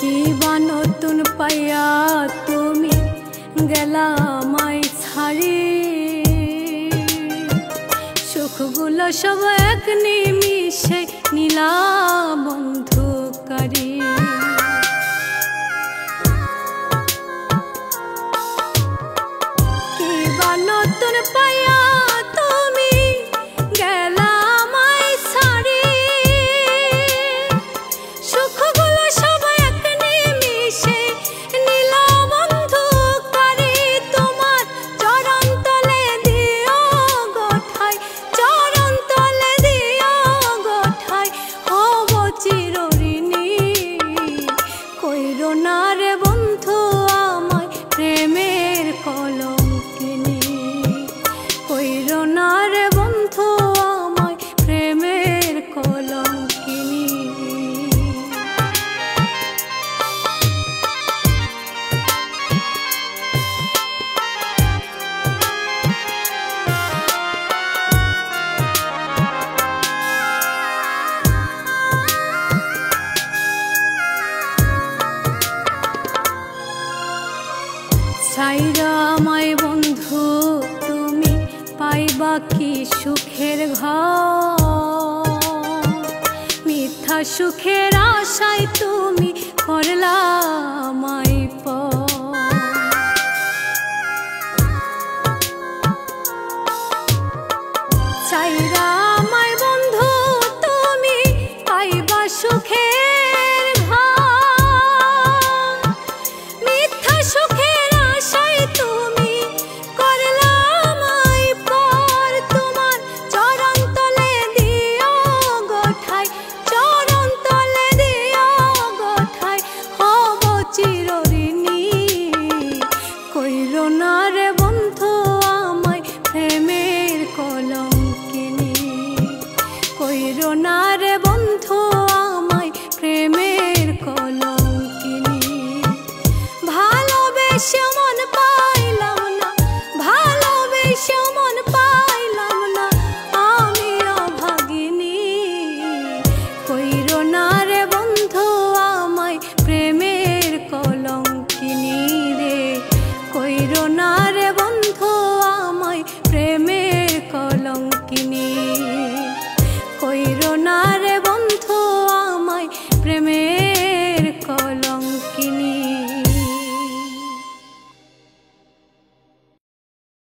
কি বা নতুন পাইয়া তুমি গেলা আমায় ছাড়ি, সুখগুলো সব এক নিমিষে নিলা বন্ধুকারী। কি বা নতুন পাইয়া তুমি গেলা আমায় ছাড়ি, সুখগুলো সব এক নিমিষে নিলা বন্ধুকারী। তোমার চরণ তলে দিও গোঠাই, চরণ তলে দিও গোঠাই হব চিরঋণী। কইরো না রে বন্ধু আমায় প্রেমের কলঙ্কিনী, কইরো না রে বন্ধু আমায় প্রেমের কলঙ্কিনী। ছাইরা আমায় বন্ধু তুমি পাইবা কি সুখের ঘর, মিথ্যা সুখের আশায় তুমি করলা আমায় পর। ছাইরা আমায় বন্ধু তুমি পাইবা সুখের ঘর, মিথ্যা সুখের আশায় তুমি করলা আমায় পর। তোমার চরণ তলে দিও গোঠাই, চরণ তলে দিও গোঠাই হব চিরঋণী। কইরো না রে বন্ধু আমায় প্রেমের কলঙ্কিনী, কইরো না রে বন্ধু আমায় প্রেমের কলঙ্কিনী। ভালোবেসে মন পাইলাম না, ভালোবেসে মন পাইলাম না আমি অভাগিনী। কইরো না রে বন্ধু আমায় প্রেমের কলঙ্কিনী রে, কইরো না